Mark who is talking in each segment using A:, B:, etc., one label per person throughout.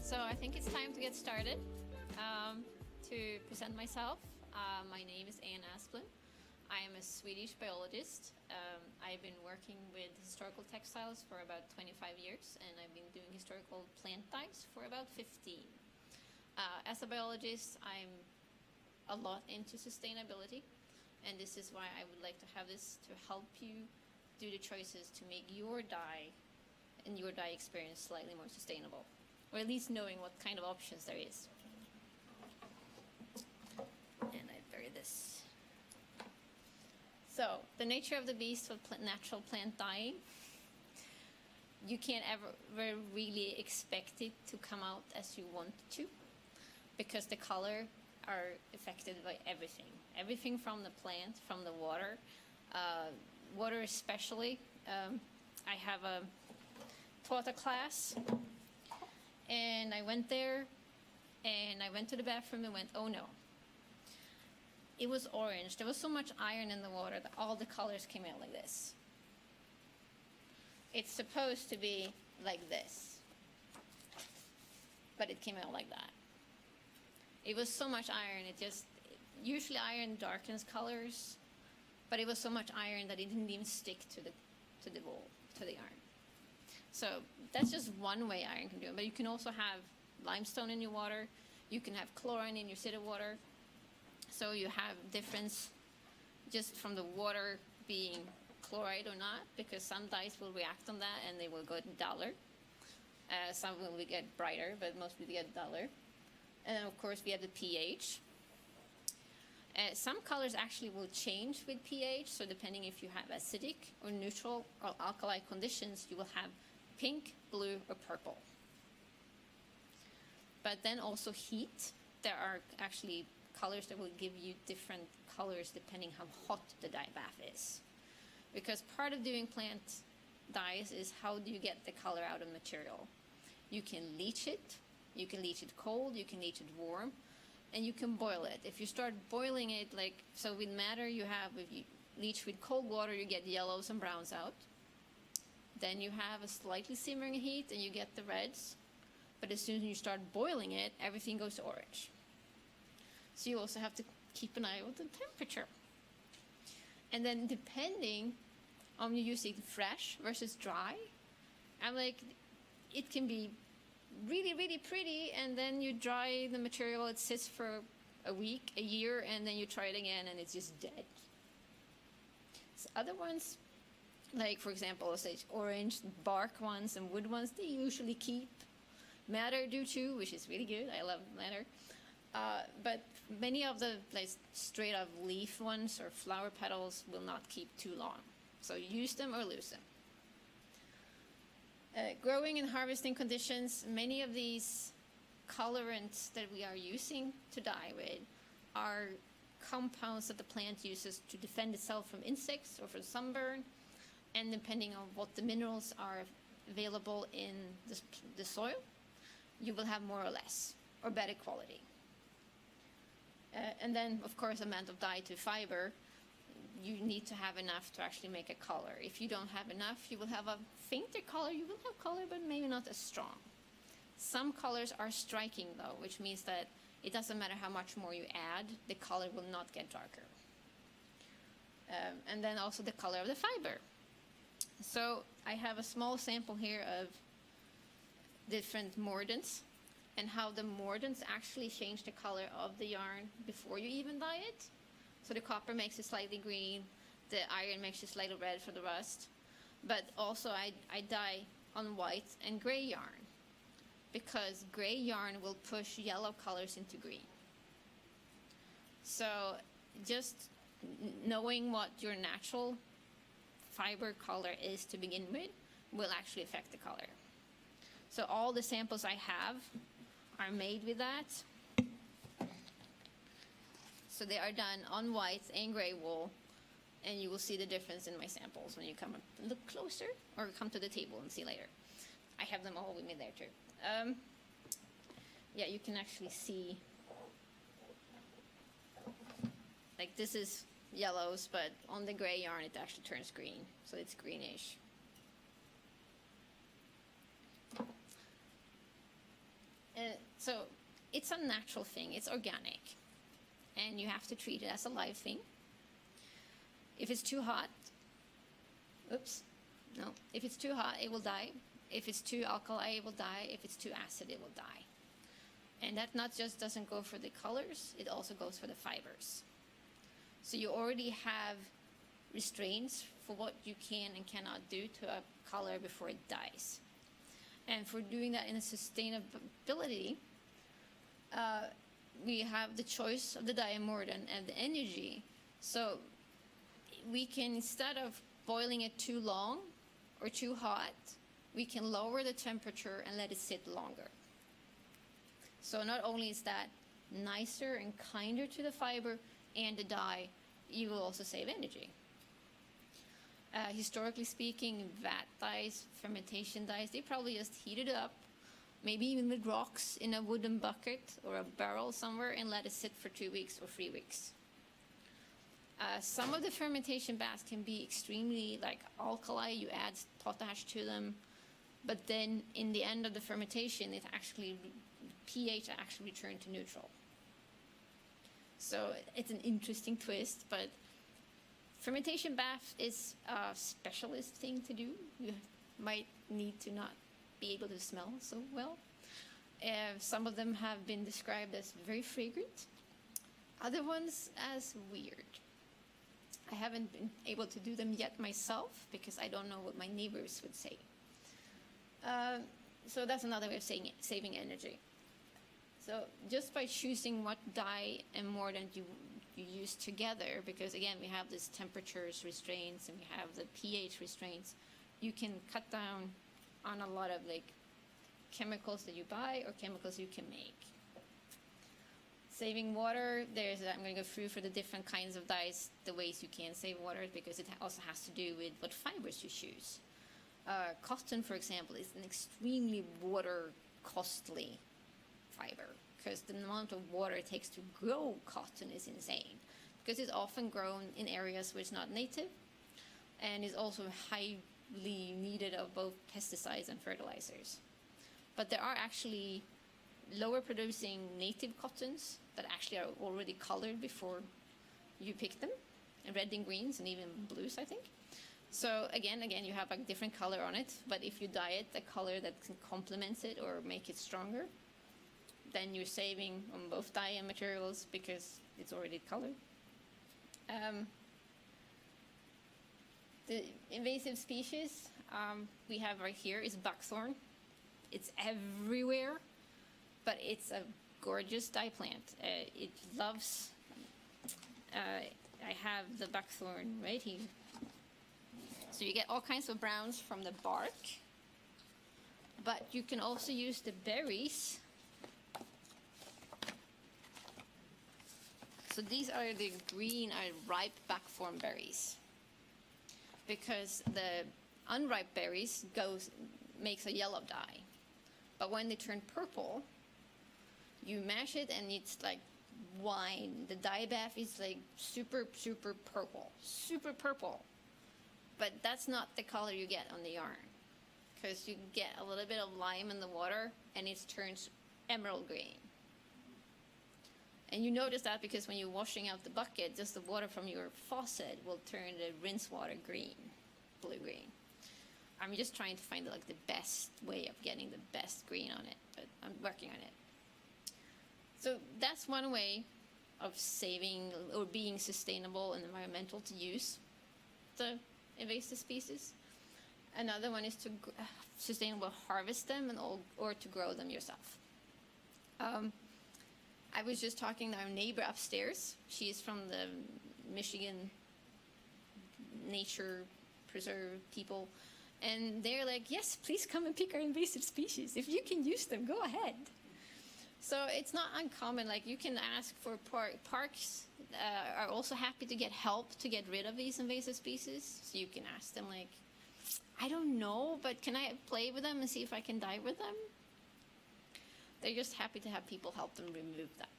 A: So I think it's time to get started. To present myself, my name is Asplund. I am a Swedish biologist. I've been working with historical textiles for about 25 years, and I've been doing historical plant dyes for about 15. As a biologist, I'm a lot into sustainability, and this is why I would like to have this to help you do the choices to make your dye and your dye experience slightly more sustainable, or at least knowing what kind of options there is. And I bury this. So, the nature of the beast of natural plant dyeing, you can't ever really expect it to come out as you want it to, because the color are affected by everything. Everything from the plant, from the water, water especially. I have taught a class, and I went there, and I went to the bathroom and went, oh no. It was orange. There was so much iron in the water that all the colors came out like this. It's supposed to be like this, but it came out like that. It was so much iron, usually iron darkens colors, but it was so much iron that it didn't even stick to the wool, to the iron. So that's just one way iron can do it, but you can also have limestone in your water, you can have chlorine in your city water, so you have difference just from the water being chloride or not, because some dyes will react on that and they will go duller. Some will get brighter, but mostly they get duller. And then of course we have the pH. Some colors actually will change with pH, so depending if you have acidic or neutral or alkali conditions, you will have pink, blue, or purple. But then also heat. There are actually colors that will give you different colors depending how hot the dye bath is. Because part of doing plant dyes is how do you get the color out of material. You can leach it cold, you can leach it warm, and you can boil it. If you start boiling it, so with madder if you leach with cold water, you get yellows and browns out. Then you have a slightly simmering heat and you get the reds. But as soon as you start boiling it, everything goes to orange. So you also have to keep an eye on the temperature. And then depending on you using fresh versus dry, it can be really, really pretty, and then you dry the material, it sits for a week, a year, and then you try it again and it's just dead. So other ones, like for example, say orange bark ones and wood ones, they usually keep. Madder do too, which is really good. I love madder. But many of the straight up leaf ones or flower petals will not keep too long. So use them or lose them. Growing and harvesting conditions, many of these colorants that we are using to dye with are compounds that the plant uses to defend itself from insects or from sunburn, and depending on what the minerals are available in the soil, you will have more or less, or better quality. And then, of course, amount of dye to fiber, you need to have enough to actually make a color. If you don't have enough, you will have a fainter color. You will have color, but maybe not as strong. Some colors are striking, though, which means that it doesn't matter how much more you add, the color will not get darker. And then also the color of the fiber. So I have a small sample here of different mordants, and how the mordants actually change the color of the yarn before you even dye it. So the copper makes it slightly green, the iron makes it slightly red for the rust. But also I dye on white and gray yarn, because gray yarn will push yellow colors into green. So just knowing what your natural fiber color is to begin with will actually affect the color. So all the samples I have are made with that. So they are done on white and gray wool, and you will see the difference in my samples when you come and look closer, or come to the table and see later. I have them all with me there too. Yeah, you can actually see, this is yellows, but on the gray yarn it actually turns green, so it's greenish. So it's a natural thing, it's organic, and you have to treat it as a live thing. If it's too hot, if it's too hot, it will die. If it's too alkali, it will die. If it's too acid, it will die. And that not just doesn't go for the colors, it also goes for the fibers. So you already have restraints for what you can and cannot do to a color before it dies. And for doing that in a sustainability, we have the choice of the dye and mordant and the energy. So we can, instead of boiling it too long or too hot, we can lower the temperature and let it sit longer. So not only is that nicer and kinder to the fiber and the dye, you will also save energy. Historically speaking, vat dyes, fermentation dyes, they probably just heat it up, maybe even with rocks in a wooden bucket or a barrel somewhere, and let it sit for 2 weeks or 3 weeks. Some of the fermentation baths can be extremely alkali. You add potash to them, but then in the end of the fermentation, pH actually returned to neutral. So it's an interesting twist, but fermentation bath is a specialist thing to do. You might need to not be able to smell so well. Some of them have been described as very fragrant, other ones as weird. I haven't been able to do them yet myself because I don't know what my neighbors would say. So that's another way of saving energy. So just by choosing what dye and mordant you use together, because again we have this temperatures restraints and we have the pH restraints, you can cut down on a lot of chemicals that you buy or chemicals you can make. Saving water, I'm going to go through for the different kinds of dyes, the ways you can save water, because it also has to do with what fibers you choose. Cotton, for example, is an extremely water costly fiber because the amount of water it takes to grow cotton is insane, because it's often grown in areas where it's not native and is also highly needed of both pesticides and fertilizers. But there are actually lower producing native cottons that actually are already colored before you pick them, and red and greens and even blues, I think. So again, you have a different color on it, but if you dye it a color that can complement it or make it stronger, then you're saving on both dye and materials because it's already colored. The invasive species we have right here is buckthorn. It's everywhere, but it's a gorgeous dye plant. It loves, I have the buckthorn right here. So you get all kinds of browns from the bark, but you can also use the berries. So these are the green, ripe buckthorn berries, because the unripe berries makes a yellow dye. But when they turn purple, you mash it and it's like wine. The dye bath is like super purple. But that's not the color you get on the yarn, because you get a little bit of lime in the water and it turns emerald green. And you notice that because when you're washing out the bucket, just the water from your faucet will turn the rinse water green, blue-green. I'm just trying to find the best way of getting the best green on it, but I'm working on it. So that's one way of saving or being sustainable and environmental to use the invasive species. Another one is to sustainable harvest them or to grow them yourself. I was just talking to our neighbor upstairs. She's from the Michigan Nature Preserve people. And they're like, yes, please come and pick our invasive species. If you can use them, go ahead. So it's not uncommon. You can ask for parks are also happy to get help to get rid of these invasive species. So you can ask them I don't know, but can I play with them and see if I can dye with them? They're just happy to have people help them remove them.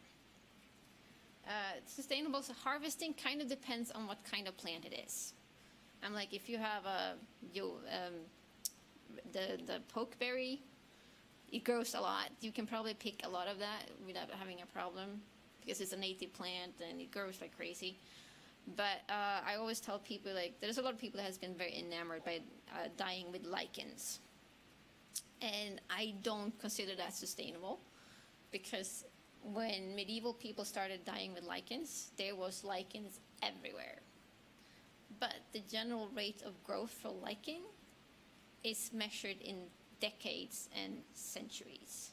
A: Sustainable harvesting kind of depends on what kind of plant it is. If you have the pokeberry, It grows a lot. You can probably pick a lot of that without having a problem because it's a native plant and it grows like crazy. But I always tell people, like, there's a lot of people that has been very enamored by dyeing with lichens. And I don't consider that sustainable because when medieval people started dyeing with lichens, there was lichens everywhere. But the general rate of growth for lichen is measured in decades and centuries.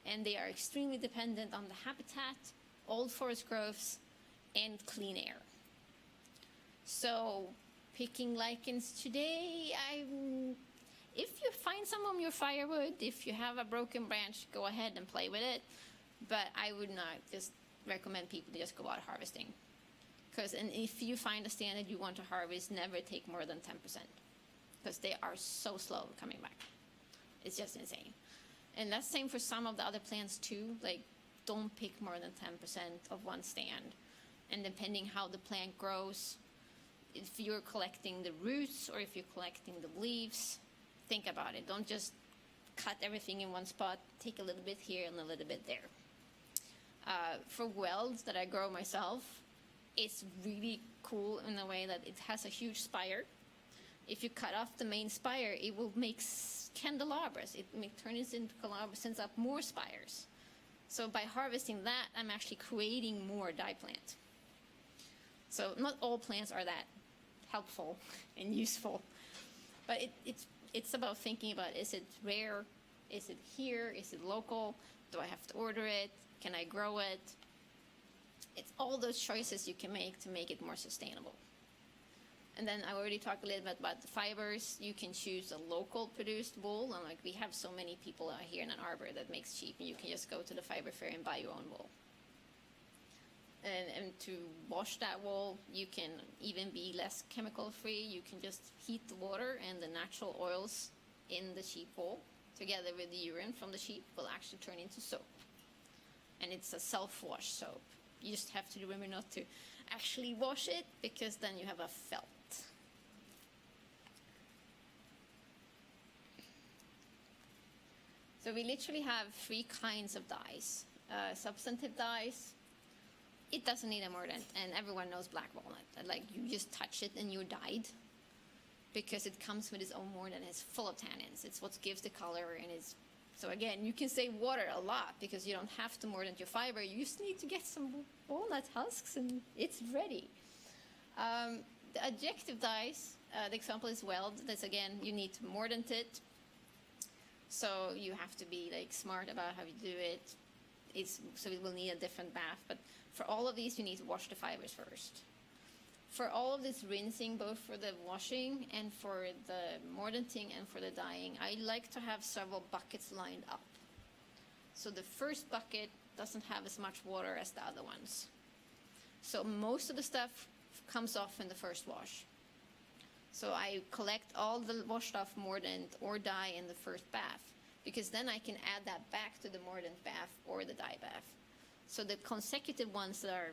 A: And they are extremely dependent on the habitat, old forest growths, and clean air. So picking lichens today, if you find some on your firewood, if you have a broken branch, go ahead and play with it. But I would not just recommend people to just go out harvesting. And if you find a stand that you want to harvest, never take more than 10%. Because they are so slow coming back. It's just insane. And that's the same for some of the other plants too. Like, don't pick more than 10% of one stand. And depending how the plant grows, if you're collecting the roots or if you're collecting the leaves, think about it. Don't just cut everything in one spot. Take a little bit here and a little bit there. For welds that I grow myself, it's really cool in the way that it has a huge spire. If you cut off the main spire, it will make candelabras. It turns into candelabras, sends up more spires. So by harvesting that, I'm actually creating more dye plant. So not all plants are that helpful and useful, but it's about thinking about, is it rare? Is it here? Is it local? Do I have to order it? Can I grow it? It's all those choices you can make it more sustainable. And then I already talked a little bit about the fibers. You can choose a local produced wool. And like, we have so many people out here in Ann Arbor that makes cheap, and you can just go to the fiber fair and buy your own wool. And to wash that wool, you can even be less chemical free. You can just heat the water, and the natural oils in the sheep wool together with the urine from the sheep will actually turn into soap. And it's a self-wash soap. You just have to remember not to actually wash it, because then you have a felt. So we literally have 3 kinds of dyes. Substantive dyes, it doesn't need a mordant, and everyone knows black walnut. Like, you just touch it and you're dyed, because it comes with its own mordant. It's full of tannins. It's what gives the color, and it's so again, you can save water a lot because you don't have to mordant your fiber. You just need to get some walnut husks and it's ready. The adjective dyes, the example is weld. That's again, you need to mordant it. So you have to be like smart about how you do it. So it will need a different bath. But for all of these, you need to wash the fibers first. For all of this rinsing, both for the washing and for the mordanting and for the dyeing, I like to have several buckets lined up. So the first bucket doesn't have as much water as the other ones. So most of the stuff comes off in the first wash. So I collect all the washed off mordant or dye in the first bath, because then I can add that back to the mordant bath or the dye bath. So the consecutive ones that are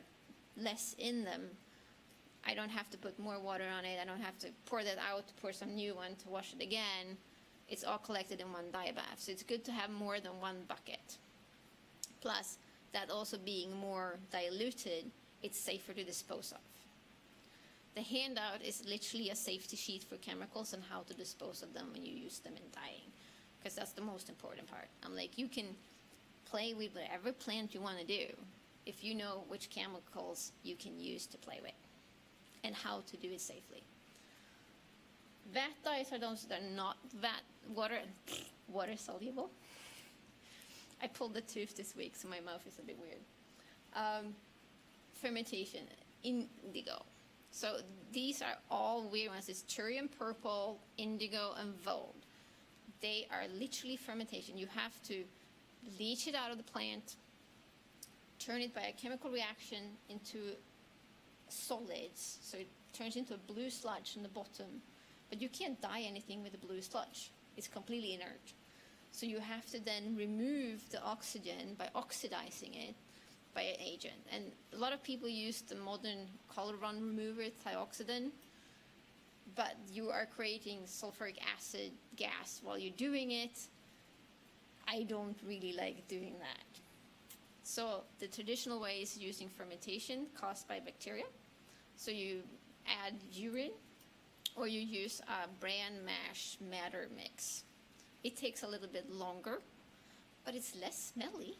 A: less in them, I don't have to put more water on it. I don't have to pour that out, pour some new one to wash it again. It's all collected in one dye bath. So it's good to have more than one bucket. Plus, that also being more diluted, it's safer to dispose of. The handout is literally a safety sheet for chemicals and how to dispose of them when you use them in dyeing, because that's the most important part. I'm like, you can play with whatever plant you want to do if you know which chemicals you can use to play with and how to do it safely. Vat dyes are those that are not water soluble. I pulled the tooth this week, so my mouth is a bit weird. Fermentation, indigo. So these are all weird ones. It's Turian purple, indigo, and vold. They are literally fermentation. You have to leach it out of the plant, turn it by a chemical reaction into solids, so it turns into a blue sludge in the bottom, but you can't dye anything with a blue sludge. It's completely inert. So you have to then remove the oxygen by oxidizing it by an agent. And a lot of people use the modern color run remover, thioxidin, but you are creating sulfuric acid gas while you're doing it. I don't really like doing that. So the traditional way is using fermentation caused by bacteria. So you add urine, or you use a bran mash madder mix. It takes a little bit longer, but it's less smelly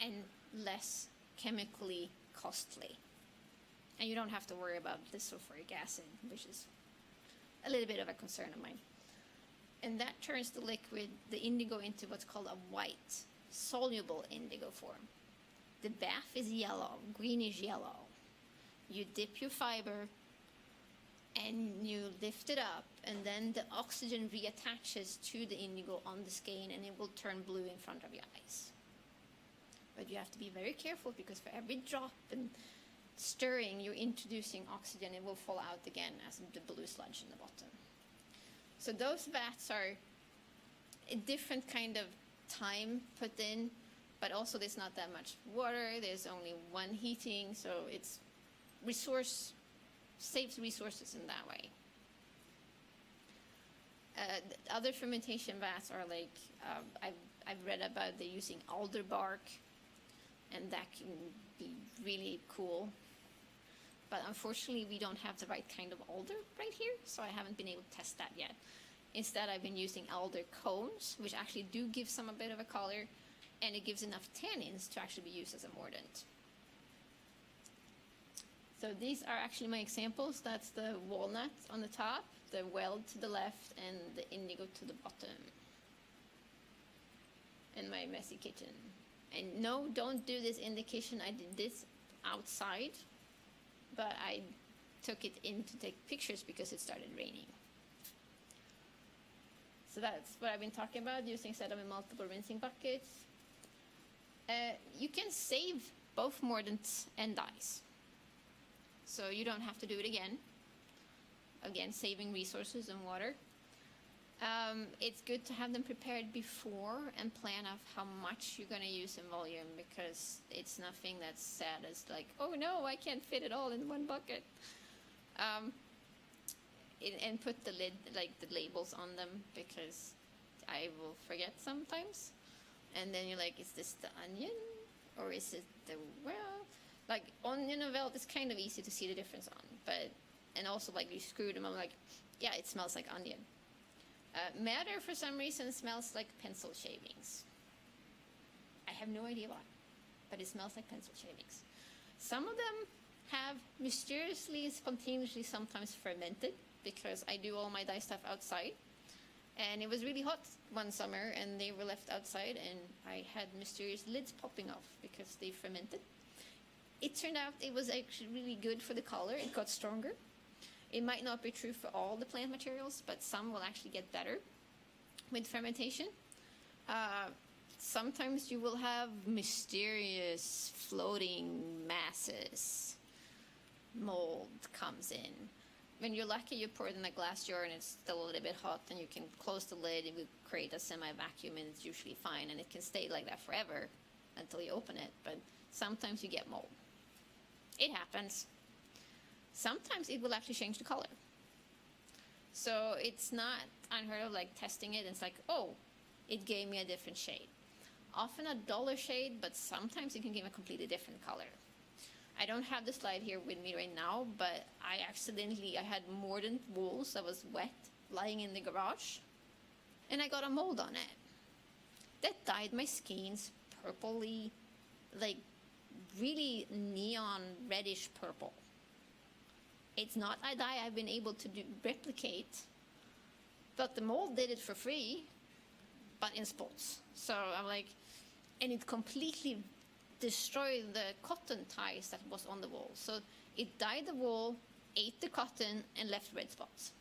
A: and less chemically costly. And you don't have to worry about the sulfuric acid, which is a little bit of a concern of mine. And that turns the liquid, the indigo, into what's called a white, soluble indigo form. The bath is yellow, greenish yellow. You dip your fiber and you lift it up, and then the oxygen reattaches to the indigo on the skein, and it will turn blue in front of your eyes. But you have to be very careful, because for every drop and stirring, you're introducing oxygen. It will fall out again as the blue sludge in the bottom. So those vats are a different kind of time put in, but also there's not that much water. There's only one heating, so it's saves resources in that way. Other fermentation vats are like, I've read about they're using alder bark, and that can be really cool. But unfortunately, we don't have the right kind of alder right here, so I haven't been able to test that yet. Instead, I've been using alder cones, which actually do give a bit of a color, and it gives enough tannins to actually be used as a mordant. So these are actually my examples. That's the walnut on the top, the weld to the left, and the indigo to the bottom. And my messy kitchen. And no, don't do this in the kitchen. I did this outside, but I took it in to take pictures because it started raining. So that's what I've been talking about, using sediment in multiple rinsing buckets. You can save both mordants and dyes. So you don't have to do it again. Again, saving resources and water. It's good to have them prepared before and plan out how much you're going to use in volume, because it's nothing that's sad as like, oh no, I can't fit it all in one bucket. And put the lid, like the labels on them, because I will forget sometimes. And then you're like, is this the onion? Or is it the, well, like onion and velvet is kind of easy to see the difference on. But, and also like you screw them, I'm like, yeah, it smells like onion. Madder, for some reason, smells like pencil shavings. I have no idea why, but it smells like pencil shavings. Some of them have mysteriously, spontaneously sometimes fermented, because I do all my dye stuff outside. And it was really hot one summer, and they were left outside, and I had mysterious lids popping off because they fermented. It turned out it was actually really good for the color. It got stronger. It might not be true for all the plant materials, but some will actually get better with fermentation. Sometimes you will have mysterious floating masses. Mold comes in. When you're lucky, you pour it in a glass jar and it's still a little bit hot, and you can close the lid. It will create a semi-vacuum, and it's usually fine, and it can stay like that forever until you open it. But sometimes you get mold. It happens. Sometimes it will actually change the color. So it's not unheard of, like testing it, and it's like, oh, it gave me a different shade. Often a duller shade, but sometimes it can give a completely different color. I don't have the slide here with me right now, but I had mordant wools that was wet lying in the garage, and I got a mold on it. That dyed my skeins purpley, like really neon reddish purple. It's not a dye I've been able to replicate, but the mold did it for free, but in spots. So I'm like, and it completely destroyed the cotton ties that was on the wool. So it dyed the wool, ate the cotton, and left red spots.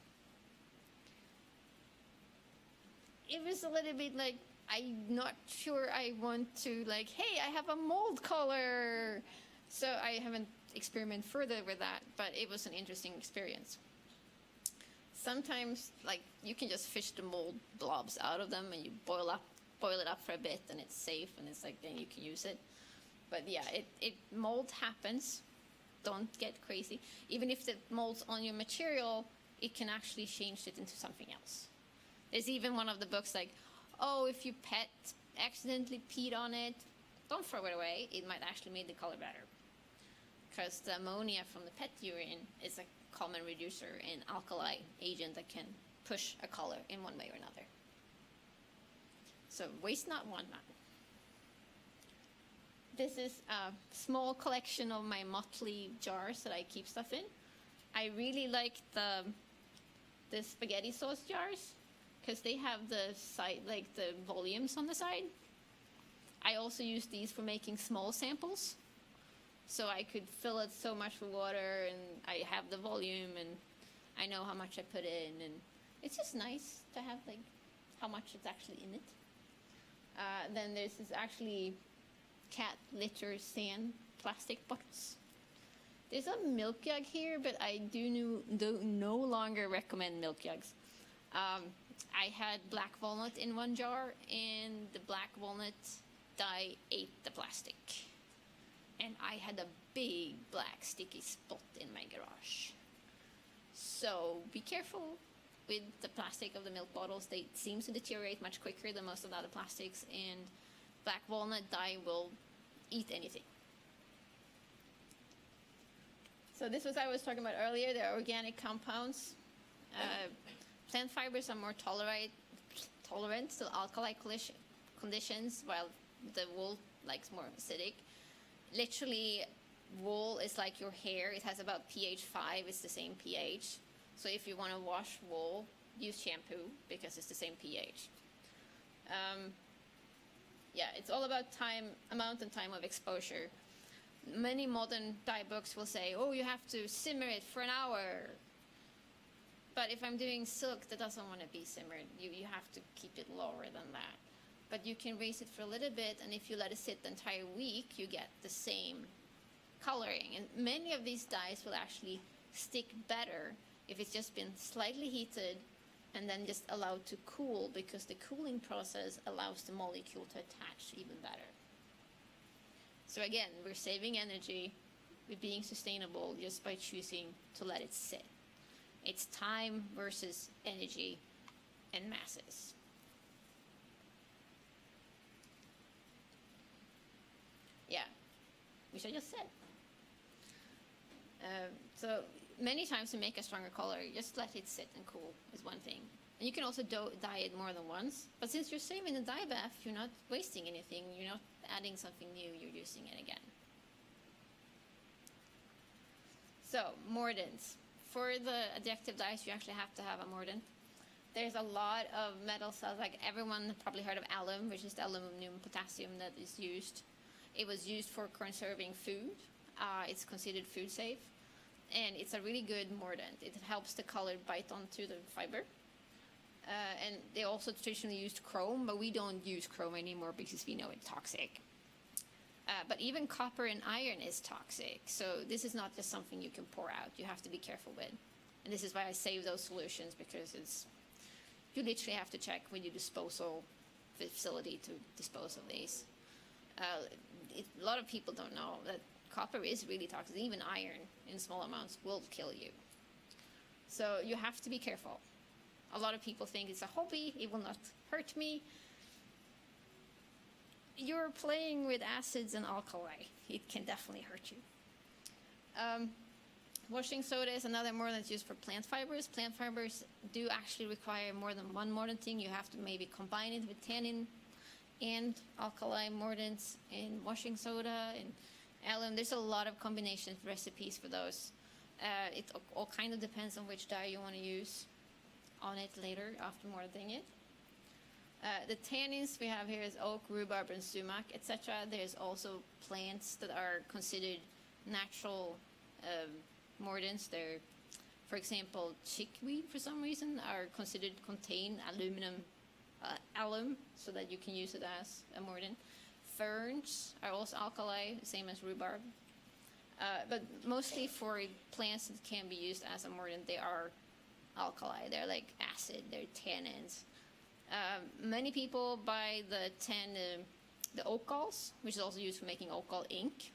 A: It was a little bit like, I'm not sure I want to, like, hey, I have a mold color. So I haven't experimented further with that, but it was an interesting experience. Sometimes, like, you can just fish the mold blobs out of them, and you boil it up for a bit, and it's safe, and it's like, then you can use it. But yeah, mold happens. Don't get crazy. Even if the mold's on your material, it can actually change it into something else. There's even one of the books like, oh, if you accidentally peed on it, don't throw it away. It might actually make the color better. Because the ammonia from the pet urine is a common reducer and alkali agent that can push a color in one way or another. So waste not, want not. This is a small collection of my motley jars that I keep stuff in. I really like the spaghetti sauce jars because they have the side, like the volumes on the side. I also use these for making small samples. So I could fill it so much with water and I have the volume and I know how much I put in, and it's just nice to have like how much is actually in it. Then there's this actually cat litter sand plastic bottles. There's a milk jug here, but I do no longer recommend milk jugs. I had black walnut in one jar, and the black walnut dye ate the plastic. And I had a big black sticky spot in my garage. So be careful with the plastic of the milk bottles. They seem to deteriorate much quicker than most of the other plastics, and black walnut dye will eat anything. So this was I was talking about earlier, the organic compounds. Plant fibers are more tolerant to alkali conditions, while the wool likes more acidic. Literally, wool is like your hair. It has about pH 5. It's the same pH. So if you want to wash wool, use shampoo because it's the same pH. Yeah, it's all about amount and time of exposure. Many modern dye books will say, oh, you have to simmer it for an hour. But if I'm doing silk that doesn't want to be simmered, you have to keep it lower than that. But you can raise it for a little bit, and if you let it sit the entire week, you get the same coloring. And many of these dyes will actually stick better if it's just been slightly heated and then just allowed to cool, because the cooling process allows the molecule to attach even better. So again, we're saving energy, we're being sustainable just by choosing to let it sit. It's time versus energy and masses. Yeah, which I just said. So many times to make a stronger color, just let it sit and cool is one thing. And you can also dye it more than once. But since you're saving the dye bath, you're not wasting anything. You're not adding something new. You're using it again. So, mordants. For the adjective dyes, you actually have to have a mordant. There's a lot of metal salts. Like everyone probably heard of alum, which is the aluminum potassium that is used. It was used for conserving food. It's considered food safe. And it's a really good mordant. It helps the color bite onto the fiber. And they also traditionally used chrome, but we don't use chrome anymore because we know it's toxic. But even copper and iron is toxic. So this is not just something you can pour out. You have to be careful with. And this is why I save those solutions, because you literally have to check with your disposal facility to dispose of these. A lot of people don't know that copper is really toxic. Even iron in small amounts will kill you. So you have to be careful. A lot of people think it's a hobby, it will not hurt me. You're playing with acids and alkali. It can definitely hurt you. Washing soda is another mordant used for plant fibers. Plant fibers do actually require more than one mordanting. You have to maybe combine it with tannin and alkali mordants in washing soda and alum. There's a lot of combination recipes for those. It all kind of depends on which dye you want to use on it later after mording it. The tannins we have here is oak, rhubarb, and sumac, etc. There's also plants that are considered natural mordants. They're, for example, chickweed for some reason are considered contain alum, so that you can use it as a mordant. Ferns are also alkali, same as rhubarb. But mostly for plants that can be used as a mordant, they are alkali. They're like acid, they're tannins. Many people buy the oak galls, which is also used for making oak gall ink.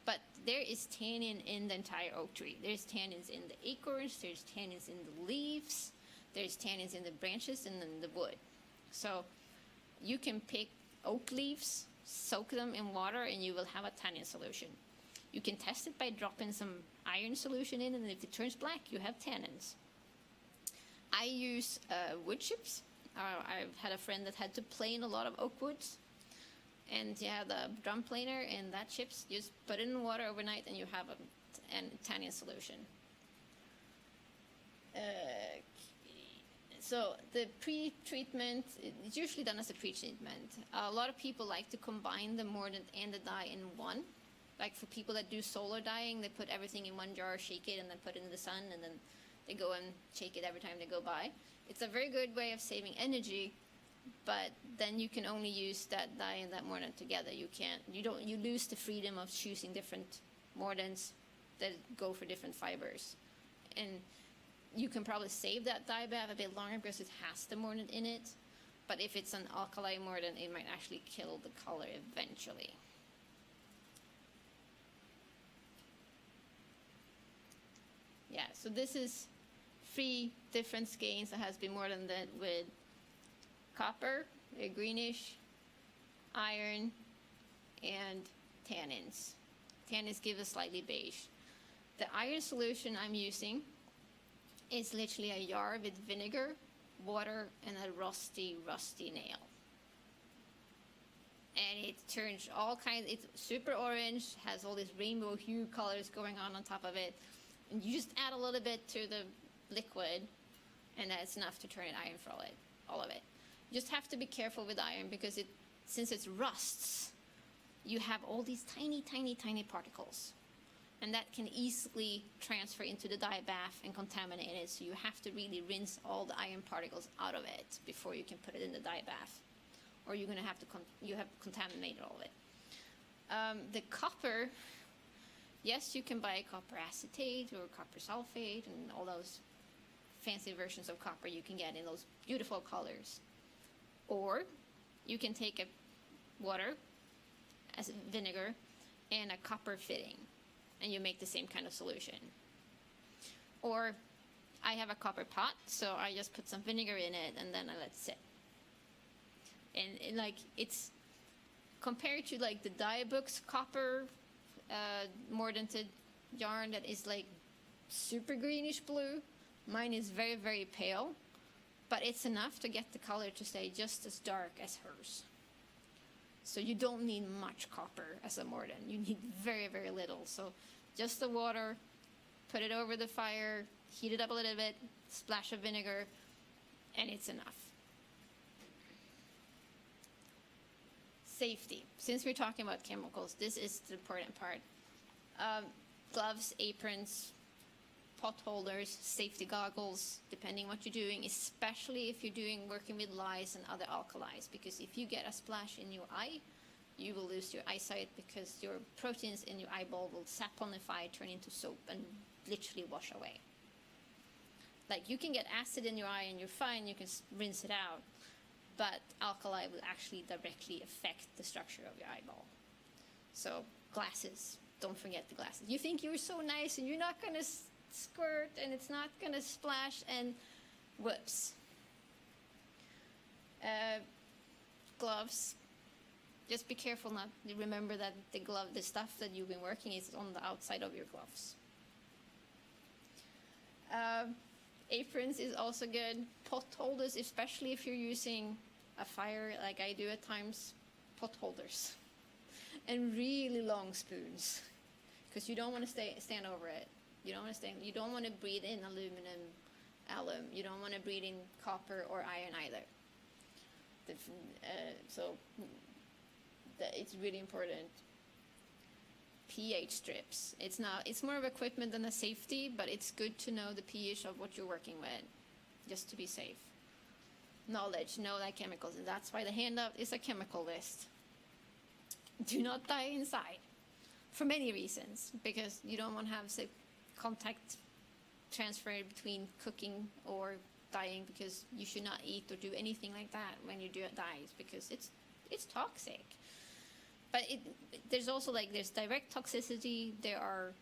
A: But there is tannin in the entire oak tree. There's tannins in the acorns, there's tannins in the leaves, there's tannins in the branches and in the wood. So you can pick oak leaves, soak them in water, and you will have a tannin solution. You can test it by dropping some iron solution in, and if it turns black, you have tannins. I use wood chips. I've had a friend that had to plane a lot of oak woods, and you have the drum planer and that chips. You just put it in water overnight, and you have a tannin solution. So the pre-treatment, it's usually done as a pre-treatment. A lot of people like to combine the mordant and the dye in one. Like for people that do solar dyeing, they put everything in one jar, shake it, and then put it in the sun, and then they go and shake it every time they go by. It's a very good way of saving energy, but then you can only use that dye and that mordant together. You lose the freedom of choosing different mordants that go for different fibers. And you can probably save that dye bath a bit longer because it has the mordant in it. But if it's an alkali mordant, it might actually kill the color eventually. Yeah, so this is 3 different skeins that has been mordanted with copper, they're greenish, iron, and tannins. Tannins give a slightly beige. The iron solution I'm using is literally a jar with vinegar, water, and a rusty nail. And it turns all kinds, it's super orange, has all these rainbow hue colors going on top of it. And you just add a little bit to the liquid, and that's enough to turn it iron for all of it. You just have to be careful with iron because since it rusts, you have all these tiny particles. And that can easily transfer into the dye bath and contaminate it. So you have to really rinse all the iron particles out of it before you can put it in the dye bath. Or you're going to have to contaminate all of it. The copper, yes, you can buy copper acetate or copper sulfate and all those fancy versions of copper you can get in those beautiful colors. Or you can take a water as vinegar and a copper fitting, and you make the same kind of solution. Or I have a copper pot, so I just put some vinegar in it and then I let it sit. And like it's compared to like the dye book's copper mordanted yarn that is like super greenish blue. Mine is very, very pale, but it's enough to get the color to stay just as dark as hers. So you don't need much copper as a mordant. You need very, very little. So just the water, put it over the fire, heat it up a little bit, splash of vinegar, and it's enough. Safety. Since we're talking about chemicals, this is the important part. Gloves, aprons, pot holders, safety goggles, depending what you're doing, especially if you're working with lyes and other alkalis, because if you get a splash in your eye, you will lose your eyesight because your proteins in your eyeball will saponify, turn into soap, and literally wash away. Like you can get acid in your eye and you're fine, you can rinse it out, but alkali will actually directly affect the structure of your eyeball. So glasses, don't forget the glasses. You think you're so nice and you're not going to squirt and it's not going to splash, and whoops. Gloves, just be careful not to remember that the stuff that you've been working is on the outside of your gloves. Aprons is also good. Pot holders, especially if you're using a fire like I do at times, pot holders. And really long spoons, because you don't want to stand over it. You don't want to breathe in alum. You don't want to breathe in copper or iron either. So it's really important. pH strips. It's more of equipment than a safety, but it's good to know the pH of what you're working with, just to be safe. Knowledge, know that chemicals, and that's why the handout is a chemical list. Do not dye inside, for many reasons, because you don't want to have, say, contact transfer between cooking or dyeing, because you should not eat or do anything like that when you do dyes, because it's toxic. But there's also there's direct toxicity, there are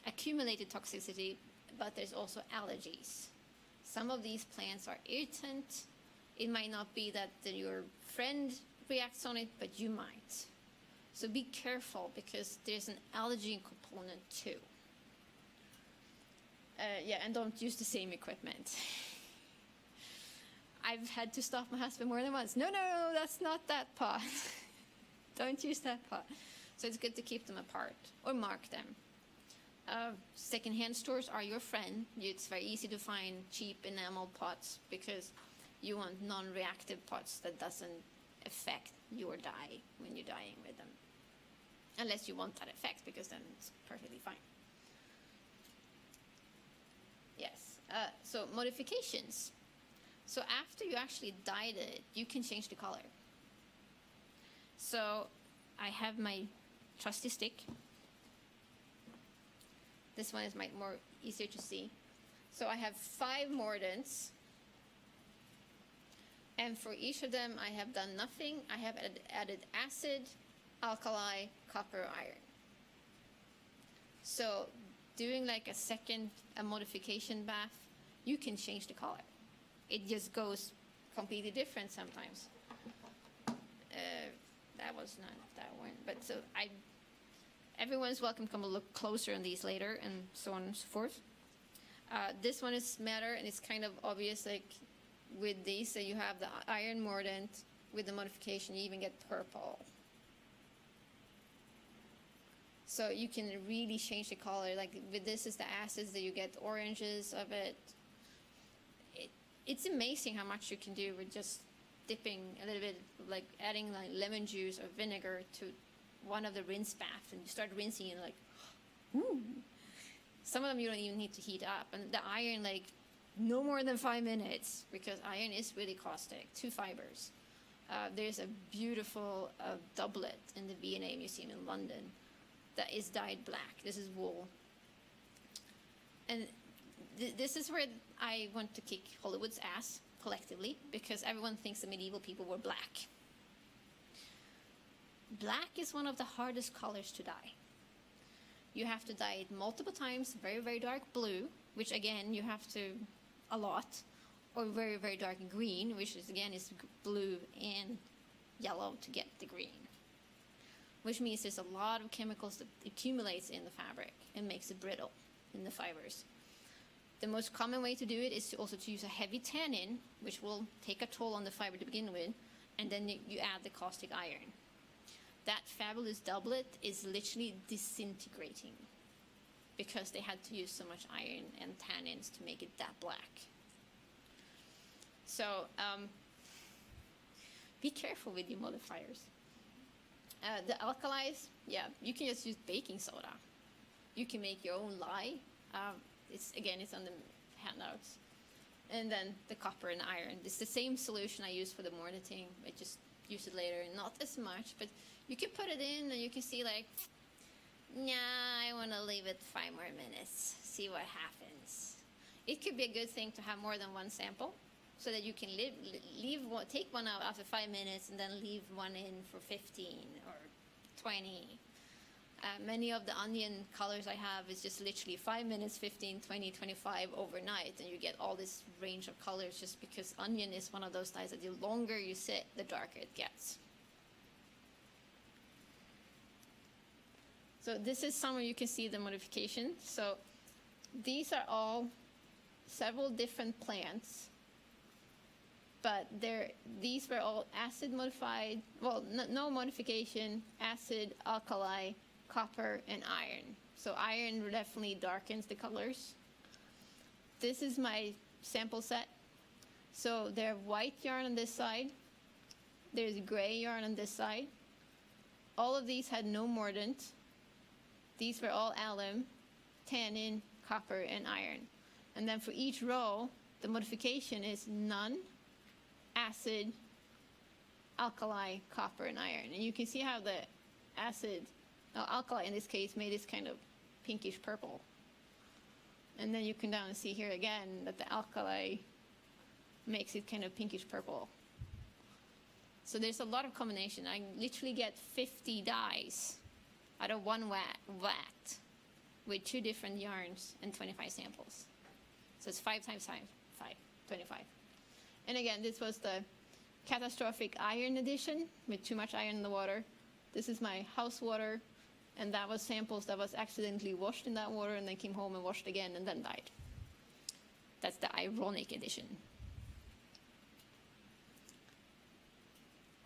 A: accumulated toxicity, but there's also allergies. Some of these plants are irritant, It might not be that your friend reacts on it, but you might. So be careful, because there's an allergen component too. Yeah, and don't use the same equipment. I've had to stop my husband more than once. No, that's not that pot. Don't use that pot. So it's good to keep them apart or mark them. Secondhand stores are your friend. It's very easy to find cheap enamel pots, because you want non-reactive pots that doesn't affect your dye when you're dyeing with them. Unless you want that effect, because then it's perfectly fine. Yes, so modifications. So after you actually dyed it, you can change the color. So I have my trusty stick. This one is more easier to see. So I have 5 mordants. And for each of them, I have done nothing. I have added acid, alkali, copper, iron. So doing like a modification bath, you can change the color. It just goes completely different sometimes. That was not that one, but so everyone's welcome to come look closer on these later, and so on and so forth. This one is matter, and it's kind of obvious, like with these, so you have the iron mordant with the modification, you even get purple. So you can really change the color. Like with this is the acids that you get oranges of it. It's amazing how much you can do with just dipping a little bit, like adding like lemon juice or vinegar to one of the rinse baths, and you start rinsing and like, ooh. Some of them you don't even need to heat up. And the iron, like no more than 5 minutes, because iron is really caustic. 2 fibers. There's a beautiful doublet in the V&A Museum in London that is dyed black. This is wool. And this is where I want to kick Hollywood's ass collectively, because everyone thinks the medieval people were black. Black is one of the hardest colors to dye. You have to dye it multiple times, very, very dark blue, which again, you have to a lot, or very, very dark green, which is again is blue and yellow to get the green. Which means there's a lot of chemicals that accumulates in the fabric and makes it brittle in the fibers. The most common way to do it is to also use a heavy tannin, which will take a toll on the fiber to begin with, and then you add the caustic iron. That fabulous doublet is literally disintegrating because they had to use so much iron and tannins to make it that black. So be careful with your modifiers. The alkalis, yeah, you can just use baking soda. You can make your own lye. It's on the handouts. And then the copper and iron. It's the same solution I use for the mortarting. I just use it later, not as much, but you can put it in and you can see like, nah, I want to leave it 5 more minutes, see what happens. It could be a good thing to have more than one sample, so that you can take one out after 5 minutes and then leave one in for 15 or 20. Many of the onion colors I have is just literally 5 minutes, 15, 20, 25 overnight, and you get all this range of colors just because onion is one of those dyes that the longer you sit, the darker it gets. So this is somewhere you can see the modification. So these are all several different plants, but these were all acid modified, well, no modification, acid, alkali, copper, and iron. So iron definitely darkens the colors. This is my sample set. So there's white yarn on this side. There's gray yarn on this side. All of these had no mordant. These were all alum, tannin, copper, and iron. And then for each row, the modification is none, acid, alkali, copper, and iron. And you can see how the alkali in this case made this kind of pinkish purple. And then you can down and see here again that the alkali makes it kind of pinkish purple. So there's a lot of combination. I literally get 50 dyes out of one vat with 2 different yarns and 25 samples. So it's 5 times 5, 25. And again, this was the catastrophic iron edition with too much iron in the water. This is my house water, and that was samples that was accidentally washed in that water and then came home and washed again and then died. That's the ironic edition.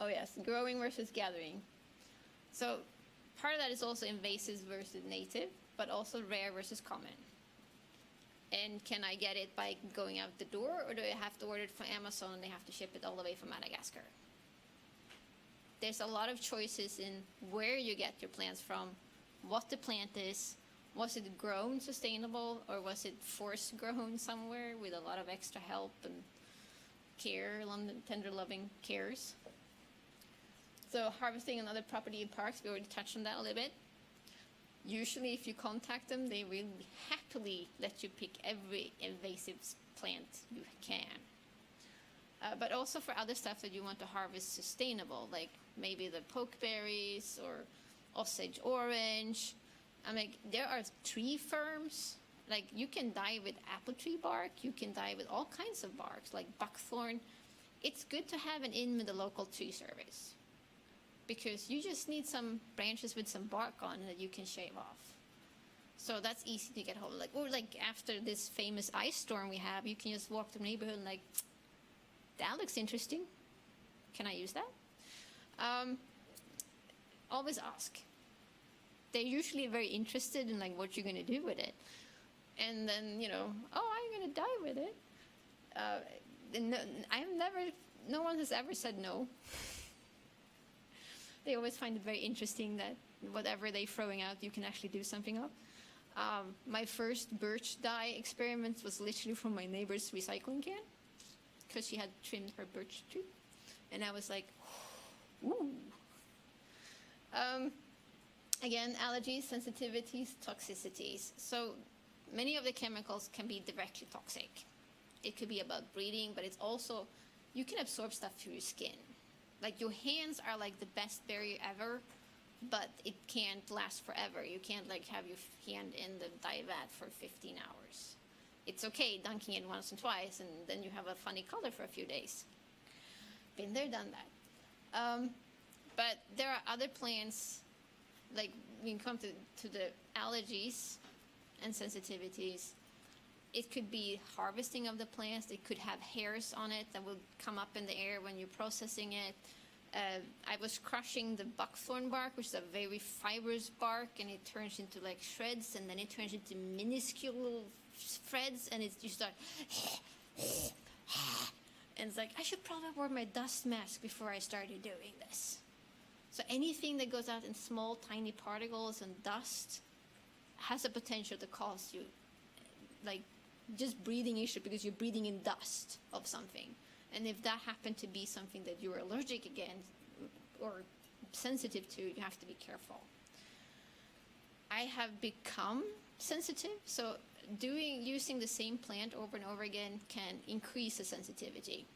A: Oh yes, growing versus gathering. So part of that is also invasive versus native, but also rare versus common. And can I get it by going out the door, or do I have to order it from Amazon and they have to ship it all the way from Madagascar? There's a lot of choices in where you get your plants from, what the plant is, was it grown sustainable, or was it forced grown somewhere with a lot of extra help and care, tender loving cares. So harvesting on other property and parks, we already touched on that a little bit. Usually if you contact them, they will happily let you pick every invasive plant you can. But also for other stuff that you want to harvest sustainable, like maybe the pokeberries or Osage orange. I mean, there are tree ferns. Like you can dye with apple tree bark, you can dye with all kinds of barks, like buckthorn. It's good to have an in with the local tree service, because you just need some branches with some bark on that you can shave off. So that's easy to get hold of. Or like after this famous ice storm we have, you can just walk the neighborhood and like, that looks interesting. Can I use that? Always ask. They're usually very interested in like what you're going to do with it. And then, you know, oh, I'm going to die with it. No one has ever said no. They always find it very interesting that whatever they're throwing out, you can actually do something of. My first birch dye experiment was literally from my neighbor's recycling can, because she had trimmed her birch tree. And I was like, ooh. Again, allergies, sensitivities, toxicities. So many of the chemicals can be directly toxic. It could be about breathing, but it's also, you can absorb stuff through your skin. Like your hands are like the best barrier ever, but it can't last forever. You can't like have your hand in the dye vat for 15 hours. It's okay dunking it once and twice, and then you have a funny color for a few days. Been there, done that. But there are other plants, like when you come to the allergies and sensitivities, it could be harvesting of the plants. It could have hairs on it that will come up in the air when you're processing it. I was crushing the buckthorn bark, which is a very fibrous bark, and it turns into like shreds, and then it turns into minuscule threads, and you start and it's like, I should probably wear my dust mask before I started doing this. So anything that goes out in small tiny particles and dust has a potential to cause you like just breathing issue, because you're breathing in dust of something. And if that happened to be something that you're allergic against or sensitive to, you have to be careful. I have become sensitive, so using the same plant over and over again can increase the sensitivity.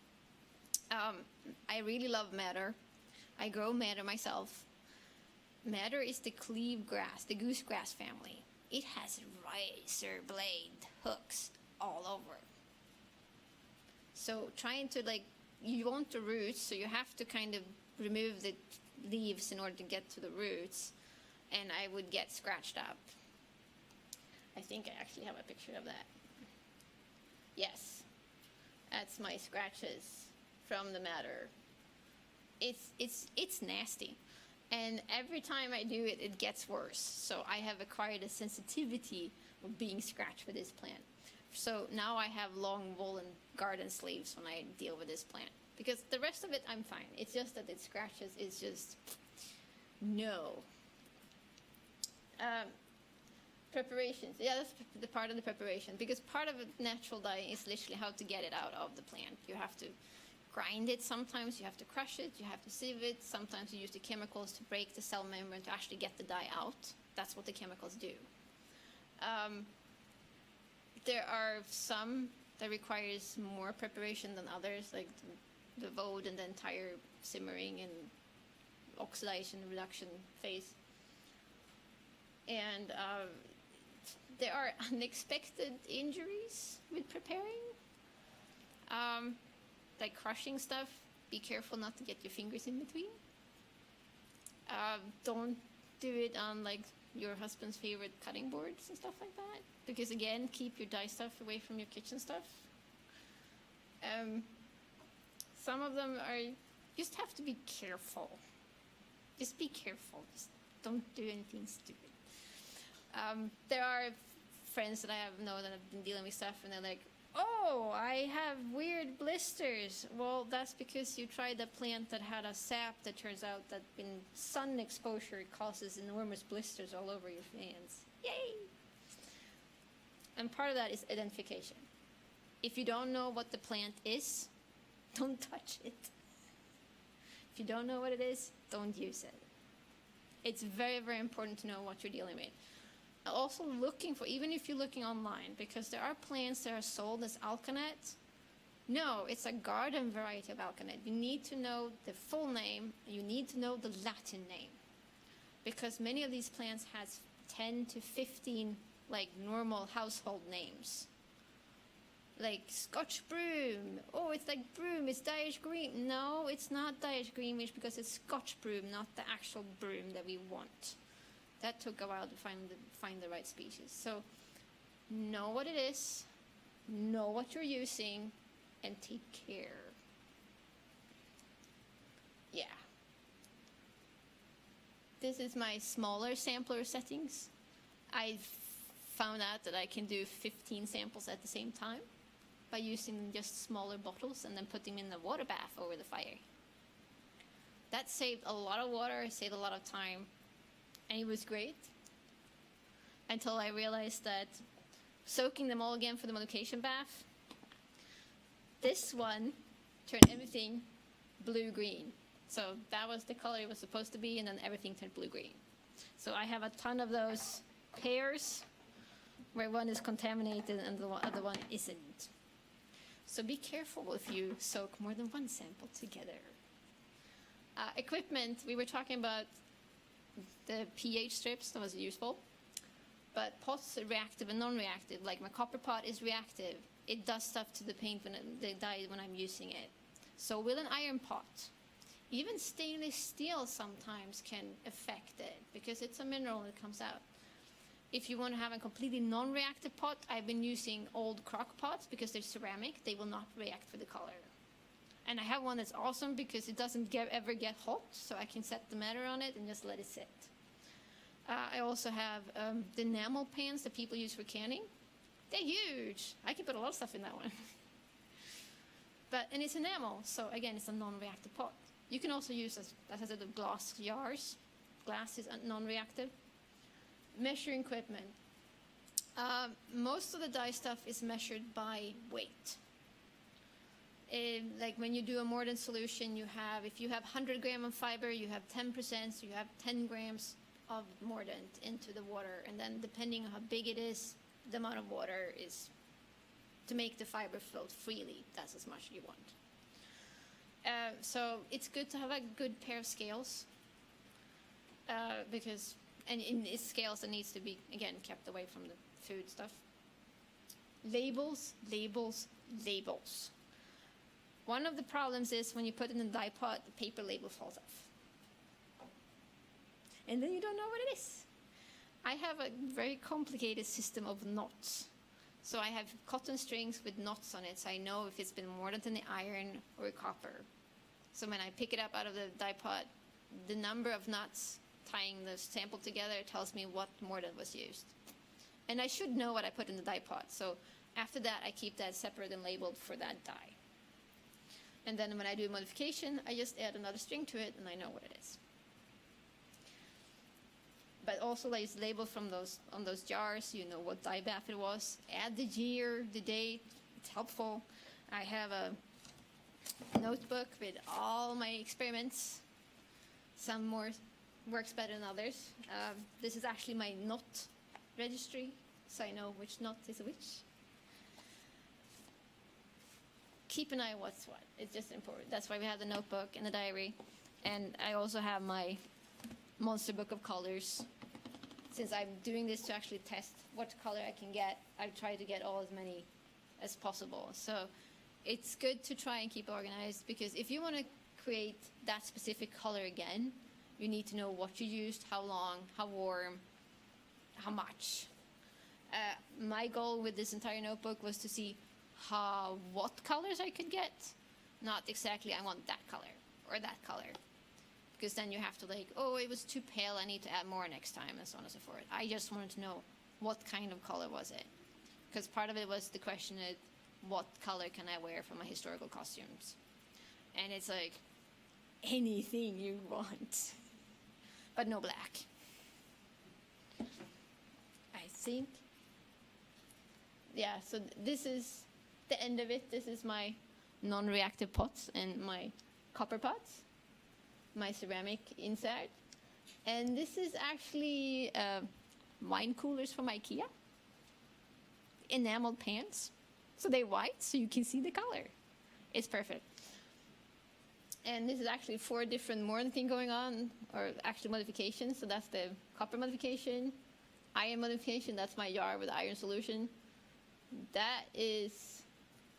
A: I really love madder. I grow madder myself. Madder is the cleve grass, the goosegrass family. It has razor blade hooks all over. So trying to you want the roots, so you have to kind of remove the leaves in order to get to the roots, and I would get scratched up. I think I actually have a picture of that. Yes, that's my scratches from the madder. It's nasty, and every time I do it, it gets worse. So I have acquired a sensitivity of being scratched with this plant. So now I have long woolen garden sleeves when I deal with this plant, because the rest of it I'm fine. It's just that it scratches. It's just no. Preparations. Yeah, that's the part of the preparation, because part of a natural dye is literally how to get it out of the plant. You have to grind it sometimes, you have to crush it, you have to sieve it. Sometimes you use the chemicals to break the cell membrane to actually get the dye out. That's what the chemicals do. There are some that requires more preparation than others, like the woad and the entire simmering and oxidation reduction phase. And there are unexpected injuries with preparing. like crushing stuff, be careful not to get your fingers in between. Don't do it on like your husband's favorite cutting boards and stuff like that, because again, keep your dye stuff away from your kitchen stuff. Some of them are, you just have to be careful. Just be careful. Just don't do anything stupid. There are friends that I know that have been dealing with stuff, and they're like, "Oh, I have weird blisters." Well, that's because you tried a plant that had a sap that turns out that in sun exposure causes enormous blisters all over your hands. Yay! And part of that is identification. If you don't know what the plant is, don't touch it. If you don't know what it is, don't use it. It's very, very important to know what you're dealing with. Also looking for, even if you're looking online, because there are plants that are sold as alkanet. No, it's a garden variety of alkanet. You need to know the full name, you need to know the Latin name. Because many of these plants has 10 to 15 like normal household names. Like Scotch broom. Oh, it's like broom, it's Danish green. No, it's not Danish greenish because it's Scotch broom, not the actual broom that we want. That took a while to find the right species. So know what it is, know what you're using, and take care. Yeah. This is my smaller sampler settings. I found out that I can do 15 samples at the same time by using just smaller bottles and then putting them in the water bath over the fire. That saved a lot of water, saved a lot of time, and it was great until I realized that soaking them all again for the modification bath, this one turned everything blue-green. So that was the color it was supposed to be, and then everything turned blue-green. So I have a ton of those pairs where one is contaminated and the other one isn't. So be careful if you soak more than one sample together. Equipment, we were talking about the pH strips, that was useful. But pots are reactive and non-reactive. Like my copper pot is reactive. It does stuff to the paint when the dye when I'm using it. So with an iron pot, even stainless steel sometimes can affect it because it's a mineral that comes out. If you want to have a completely non-reactive pot, I've been using old crock pots because they're ceramic. They will not react with the color. And I have one that's awesome because it doesn't ever get hot, so I can set the matter on it and just let it sit. I also have the enamel pans that people use for canning. They're huge. I can put a lot of stuff in that one. And it's enamel, so again, it's a non-reactive pot. You can also use, as I said, the glass jars. Glass is non-reactive. Measuring equipment. Most of the dye stuff is measured by weight. Like when you do a mordant solution, if you have 100 grams of fiber, you have 10%, so you have 10 grams of mordant into the water. And then depending on how big it is, the amount of water is to make the fiber float freely. That's as much as you want. So it's good to have a good pair of scales because in its scales that needs to be, again, kept away from the food stuff. Labels, labels, labels. One of the problems is when you put it in a dye pot, the paper label falls off. And then you don't know what it is. I have a very complicated system of knots. So I have cotton strings with knots on it, so I know if it's been mordant in the iron or copper. So when I pick it up out of the dye pot, the number of knots tying the sample together tells me what mordant was used. And I should know what I put in the dye pot. So after that, I keep that separate and labeled for that dye. And then when I do a modification, I just add another string to it, and I know what it is. But also, there's labels from on those jars. You know what dye bath it was. Add the year, the date. It's helpful. I have a notebook with all my experiments. Some more works better than others. This is actually my knot registry, so I know which knot is which. Keep an eye on what's what. It's just important. That's why we have the notebook and the diary. And I also have my monster book of colors. Since I'm doing this to actually test what color I can get, I try to get all as many as possible. So it's good to try and keep organized, because if you want to create that specific color again, you need to know what you used, how long, how warm, how much. My goal with this entire notebook was to see what colors I could get, not exactly I want that color or that color, because then you have to like, oh, it was too pale, I need to add more next time, and so on and so forth. I just wanted to know what kind of color was it, because part of it was the question of what color can I wear for my historical costumes, and it's like anything you want, but no black. I think, yeah, so this is the end of it. This is my non-reactive pots and my copper pots, my ceramic insert, and this is actually wine coolers from IKEA, enameled pans, so they're white so you can see the color. It's perfect. And this is actually 4 different mordant thing going on, or actually modifications. So that's the copper modification, iron modification, that's my jar with iron solution. That is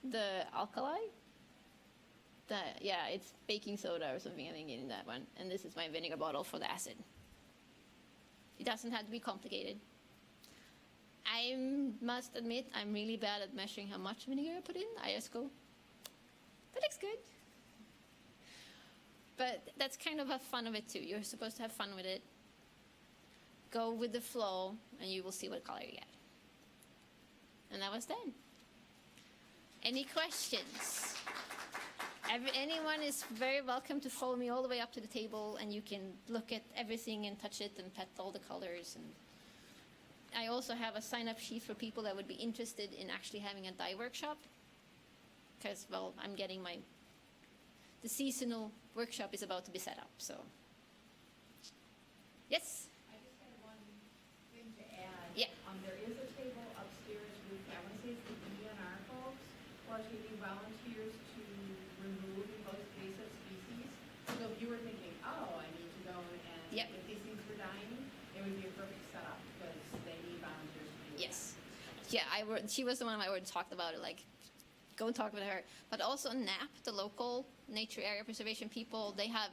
A: the alkali. Yeah, it's baking soda or something, I think, in that one. And this is my vinegar bottle for the acid. It doesn't have to be complicated. I must admit, I'm really bad at measuring how much vinegar I put in. I just go, that looks good. But that's kind of a fun of it too. You're supposed to have fun with it. Go with the flow, and you will see what color you get. And that was done. Any questions? Anyone is very welcome to follow me all the way up to the table, and you can look at everything and touch it and pet all the colors. And I also have a sign-up sheet for people that would be interested in actually having a dye workshop, because, well, I'm getting the seasonal workshop is about to be set up, so. Yes?
B: I just had one thing to add.
A: Yeah.
B: There is a table upstairs with, I want to say it's the DNR folks, who are taking volunteers to remove invasive species. So if you were thinking, oh, I need to go and
A: Yep.
B: if these things were dying, it would be a perfect setup, because they need volunteers to do that.
A: Yes. Yeah, she was the one I already talked about it, like, go and talk with her. But also NAP, the local nature area preservation people, they have,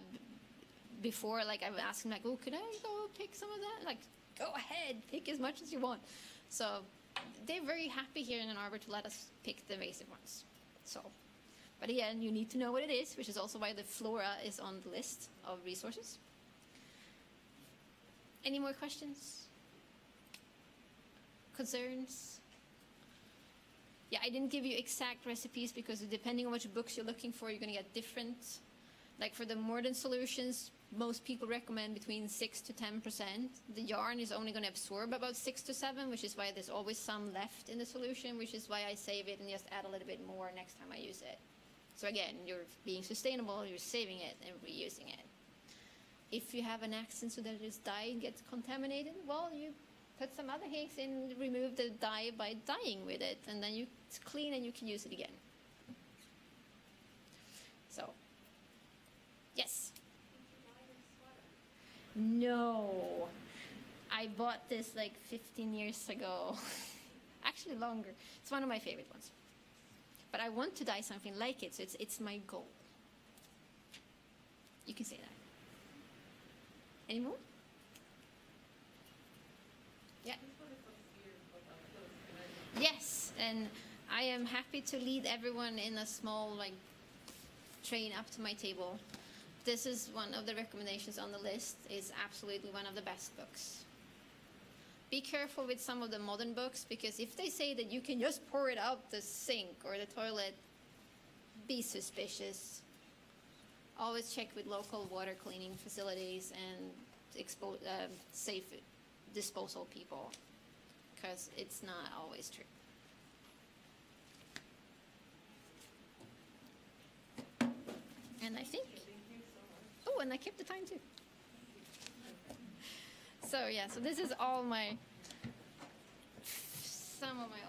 A: before, like, I've asked them, like, oh, could I go pick some of that? Like, go ahead, pick as much as you want. So they're very happy here in Ann Arbor to let us pick the invasive ones. So, but again, you need to know what it is, which is also why the flora is on the list of resources. Any more questions? Concerns? Yeah, I didn't give you exact recipes, because depending on which books you're looking for, you're going to get different. Like for the mordant solutions, most people recommend between 6 to 10%. The yarn is only going to absorb about 6 to 7, which is why there's always some left in the solution, which is why I save it and just add a little bit more next time I use it. So again, you're being sustainable, you're saving it and reusing it. If you have an accident so that it is dye and gets contaminated, well, you put some other things in, remove the dye by dyeing with it, and then it's clean and you can use it again. So, yes? No. I bought this like 15 years ago. Actually longer. It's one of my favorite ones. But I want to dye something like it, so it's my goal. You can say that. Any more? Yeah. Yes, and I am happy to lead everyone in a small train up to my table. This is one of the recommendations on the list. It's absolutely one of the best books. Be careful with some of the modern books, because if they say that you can just pour it out the sink or the toilet, be suspicious. Always check with local water cleaning facilities and safe disposal people, because it's not always true. And I think, oh, and I kept the time too. So yeah, so this is all some of my